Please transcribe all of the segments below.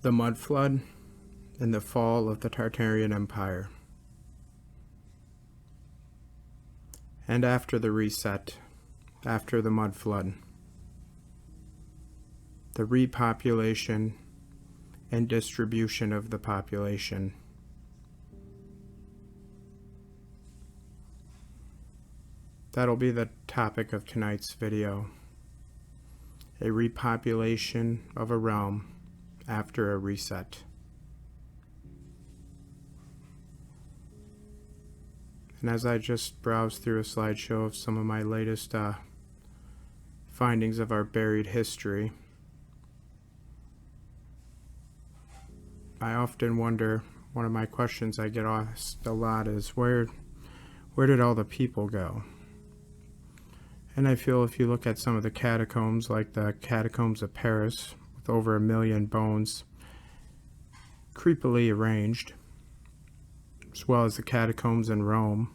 the mud flood and the fall of the Tartarian Empire. And after the reset, after the mud flood, the repopulation and distribution of the population. That'll be the topic of tonight's video. A repopulation of a realm after a reset. And as I just browsed through a slideshow of some of my latest findings of our buried history, I often wonder, one of my questions I get asked a lot is, where did all the people go? And I feel if you look at some of the catacombs, like the catacombs of Paris, with over 1 million bones creepily arranged, as well as the catacombs in Rome,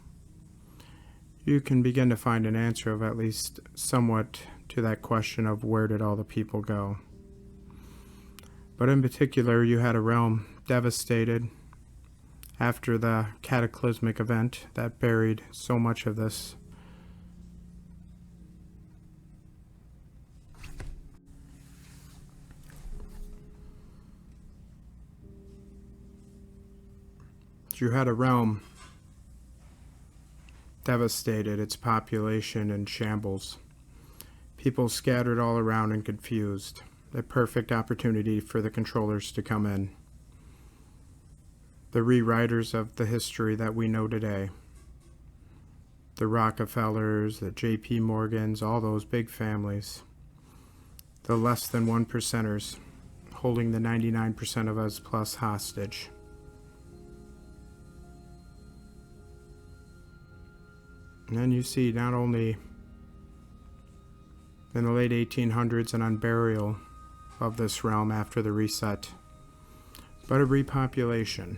you can begin to find an answer of at least somewhat to that question of where did all the people go. But in particular, you had a realm devastated after the cataclysmic event that buried so much of this. You had a realm devastated, its population in shambles, people scattered all around and confused, a perfect opportunity for the controllers to come in, the rewriters of the history that we know today, the Rockefellers, the J.P. Morgans, all those big families, the less than 1%ers holding the 99% of us plus hostage. And then you see not only in the late 1800s an unburial of this realm after the reset, but a repopulation.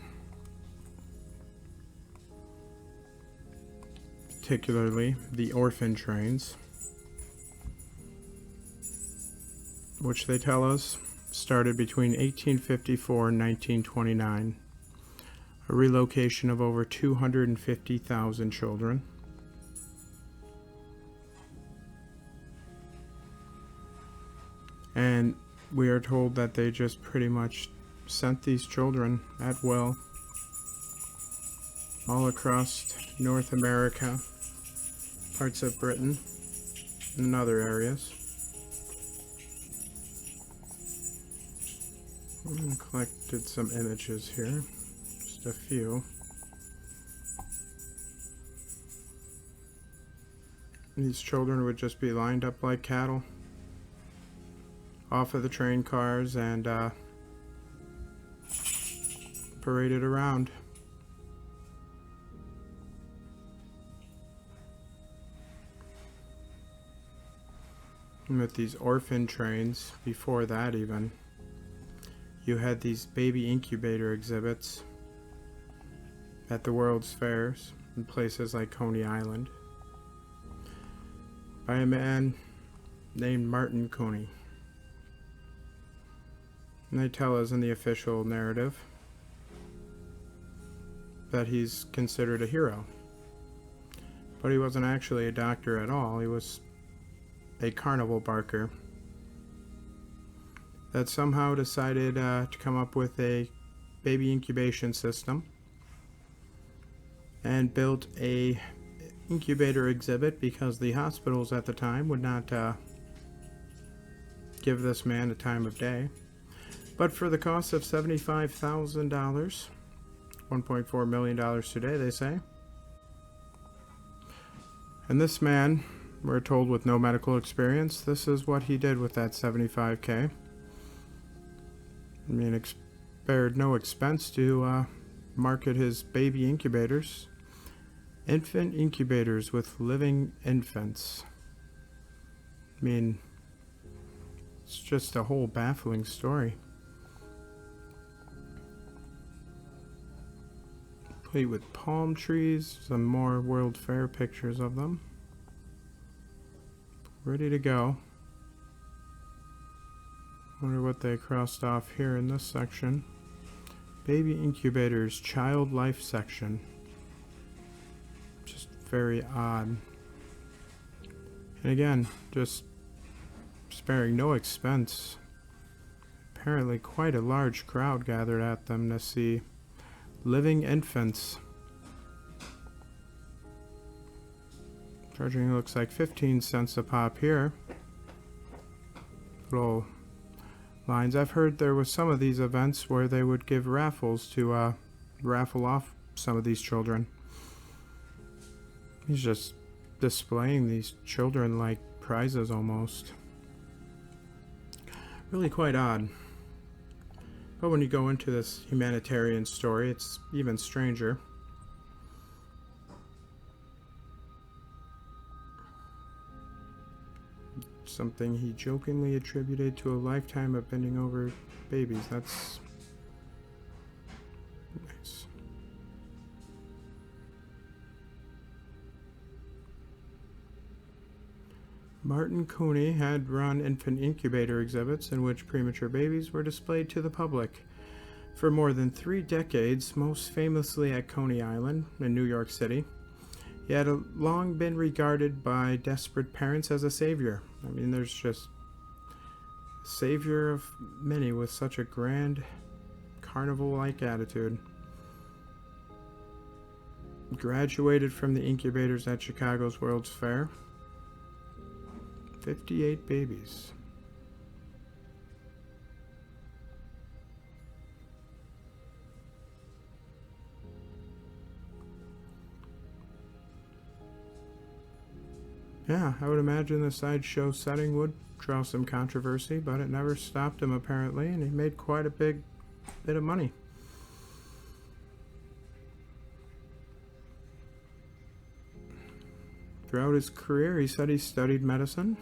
Particularly the orphan trains, which they tell us started between 1854 and 1929, a relocation of over 250,000 children. And we are told that they just pretty much sent these children at will all across North America, parts of Britain, and other areas. I collected some images here, just a few. These children would just be lined up like cattle off of the train cars and paraded around. And with these orphan trains, before that even, you had these baby incubator exhibits at the World's Fairs in places like Coney Island by a man named Martin Coney. And they tell us in the official narrative that he's considered a hero. But he wasn't actually a doctor at all. He was a carnival barker that somehow decided to come up with a baby incubation system and built a incubator exhibit because the hospitals at the time would not give this man a time of day. But for the cost of $75,000, $1.4 million today, they say. And this man, we're told with no medical experience, this is what he did with that $75K. I mean, spared no expense to market his baby incubators. Infant incubators with living infants. I mean, it's just a whole baffling story. Complete with palm trees, some more World Fair pictures of them. Ready to go. Wonder what they crossed off here in this section. Baby incubators, child life section. Just very odd. And again, just sparing no expense. Apparently quite a large crowd gathered at them to see living infants. Charging, looks like 15 cents a pop here. Little lines. I've heard there was some of these events where they would give raffles to raffle off some of these children. He's just displaying these children like prizes almost. Really quite odd. But when you go into this humanitarian story, it's even stranger. Something he jokingly attributed to a lifetime of bending over babies. That's nice. Martin Cooney had run infant incubator exhibits in which premature babies were displayed to the public for more than 3 decades, most famously at Coney Island in New York City. He had long been regarded by desperate parents as a savior. I mean, there's just a savior of many with such a grand carnival-like attitude. Graduated from the incubators at Chicago's World's Fair. 58 babies. Yeah, I would imagine the sideshow setting would draw some controversy, but it never stopped him apparently, and he made quite a big bit of money. Throughout his career, he said he studied medicine.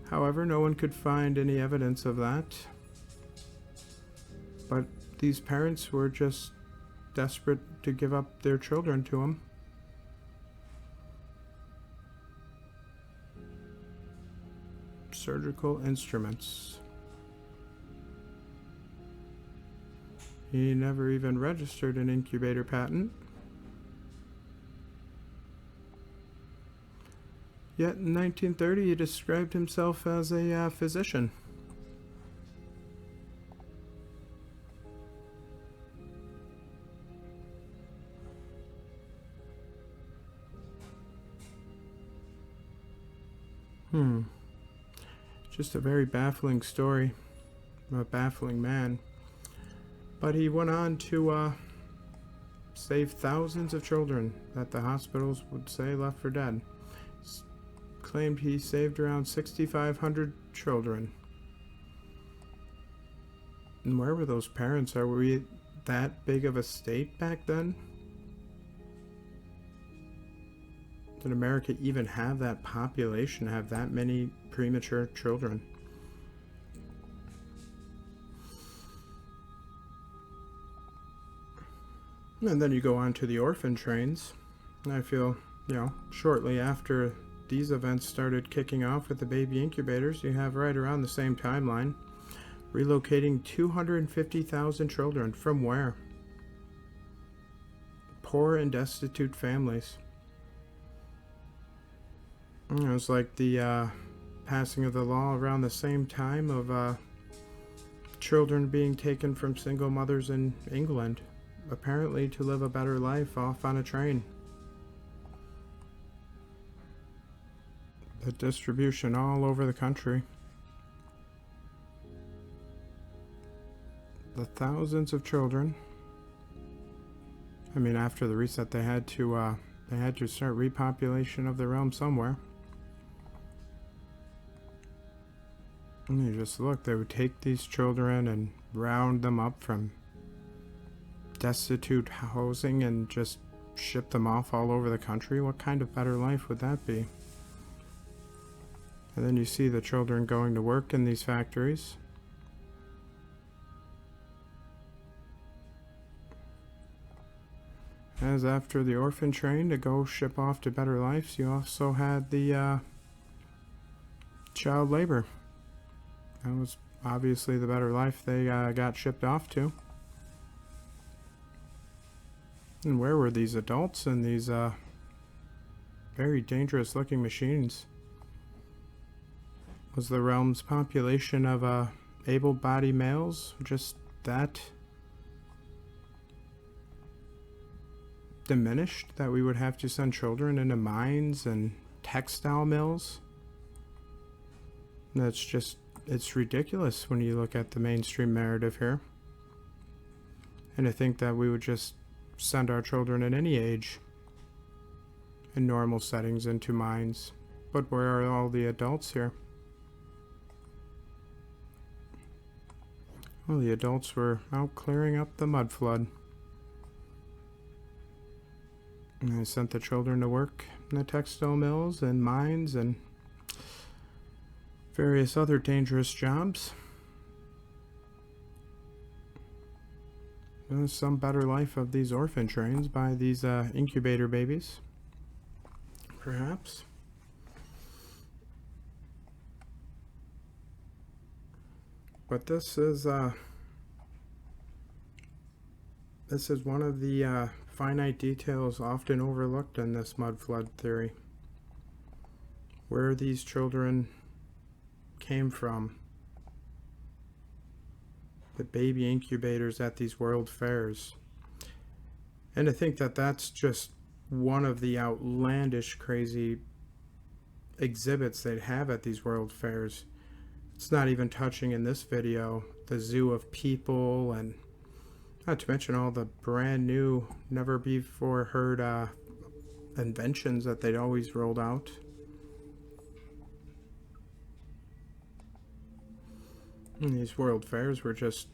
However, no one could find any evidence of that. But these parents were just desperate to give up their children to him. Surgical instruments. He never even registered an incubator patent. Yet in 1930 he described himself as a physician. Just a very baffling story. A baffling man. But he went on to save thousands of children that the hospitals would say left for dead. Claimed he saved around 6,500 children. And where were those parents? Were we that big of a state back then? Did America even have that population, have that many premature children? And then you go on to the orphan trains. I feel, shortly after these events started kicking off with the baby incubators, you have right around the same timeline, relocating 250,000 children from where? Poor and destitute families. It was like the passing of the law around the same time of children being taken from single mothers in England, apparently to live a better life off on a train. The distribution all over the country. The thousands of children. I mean, after the reset, they had to start repopulation of the realm somewhere. And you just look, they would take these children and round them up from destitute housing and just ship them off all over the country. What kind of better life would that be? And then you see the children going to work in these factories. As after the orphan train to go ship off to better lives, you also had the child labor. That was obviously the better life they got shipped off to. And where were these adults in these very dangerous looking machines? Was the realm's population of able-bodied males just that diminished that we would have to send children into mines and textile mills? That's just, it's ridiculous when you look at the mainstream narrative here. And I think that we would just send our children at any age in normal settings into mines. But where are all the adults here? Well, the adults were out clearing up the mud flood. And they sent the children to work in the textile mills and mines and various other dangerous jobs. There's some better life of these orphan trains by these incubator babies, perhaps. But this is one of the finite details often overlooked in this mud flood theory. Where these children came from. The baby incubators at these world fairs. And I think that that's just one of the outlandish, crazy exhibits they'd have at these world fairs. It's not even touching in this video the zoo of people, and not to mention all the brand new, never before heard inventions that they'd always rolled out. And these world fairs were just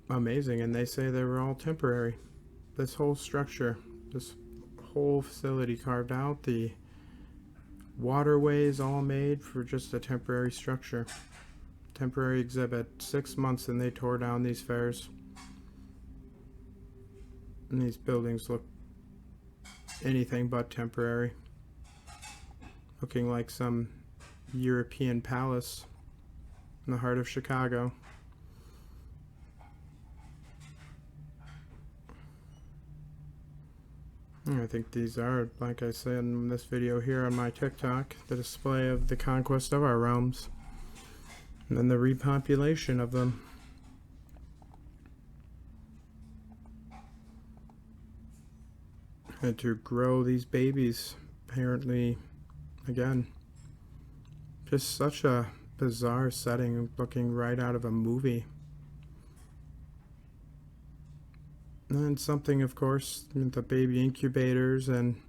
amazing, and they say they were all temporary. This whole structure, this whole facility carved out, the waterways all made for just a temporary structure. Temporary exhibit. 6 months and they tore down these fairs. And these buildings look anything but temporary. Looking like some European palace in the heart of Chicago. I think these are, like I said in this video here on my TikTok, the display of the conquest of our realms. And then the repopulation of them. And to grow these babies, apparently, again, just such a bizarre setting, looking right out of a movie. And something, of course, the baby incubators and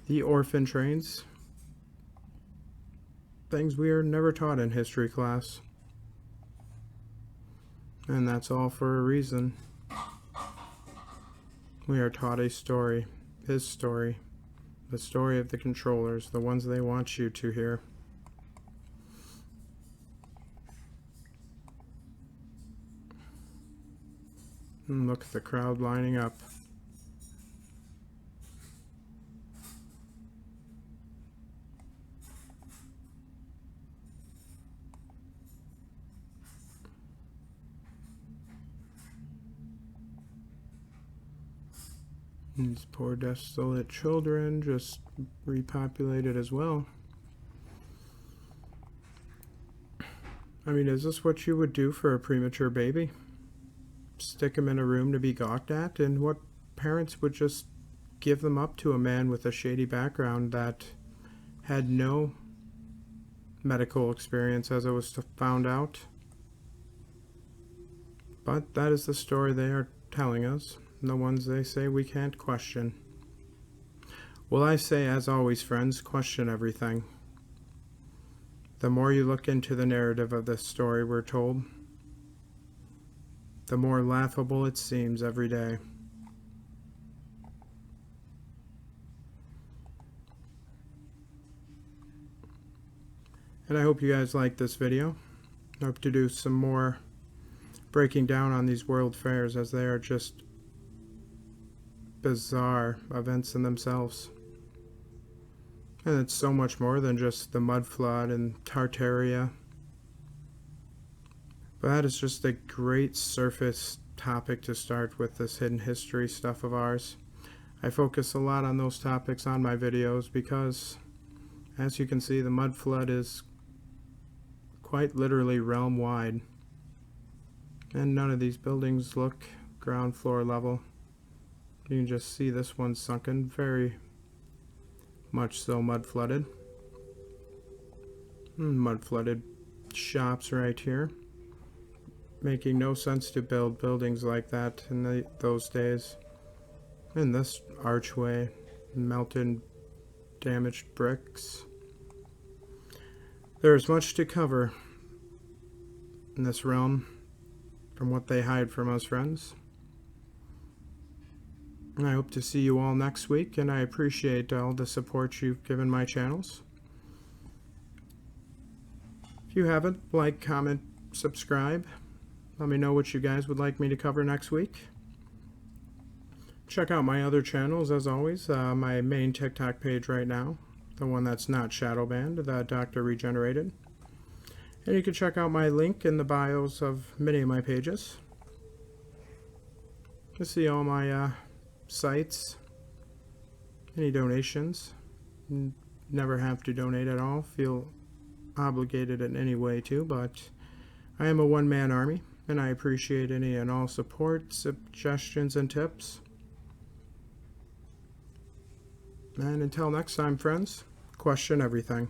the orphan trains. Things we are never taught in history class. And that's all for a reason. We are taught a story, his story, the story of the controllers, the ones they want you to hear. And look at the crowd lining up. These poor desolate children just repopulated as well. I mean, is this what you would do for a premature baby? Stick them in a room to be gawked at? And what parents would just give them up to a man with a shady background that had no medical experience, as it was found out? But that is the story they are telling us. The ones they say we can't question. Well, I say, as always, friends, question everything. The more you look into the narrative of this story we're told, the more laughable it seems every day. And I hope you guys like this video. I hope to do some more breaking down on these world fairs, as they are just bizarre events in themselves. And it's so much more than just the mud flood and Tartaria. But that is just a great surface topic to start with, this hidden history stuff of ours. I focus a lot on those topics on my videos because, as you can see, the mud flood is quite literally realm wide. And none of these buildings look ground floor level. You can just see this one sunken, very much so mud flooded. Mud flooded shops right here. Making no sense to build buildings like that in those days. And this archway, melted, damaged bricks. There is much to cover in this realm from what they hide from us, friends. And I hope to see you all next week, and I appreciate all the support you've given my channels. If you haven't, like, comment, subscribe. Let me know what you guys would like me to cover next week. Check out my other channels, as always. My main TikTok page right now, the one that's not shadow banned, the Dr. Regenerated. And you can check out my link in the bios of many of my pages to see all my sites, any donations. Never have to donate at all, feel obligated in any way to, but I am a one-man army, and I appreciate any and all support, suggestions, and tips. And until next time, friends, question everything.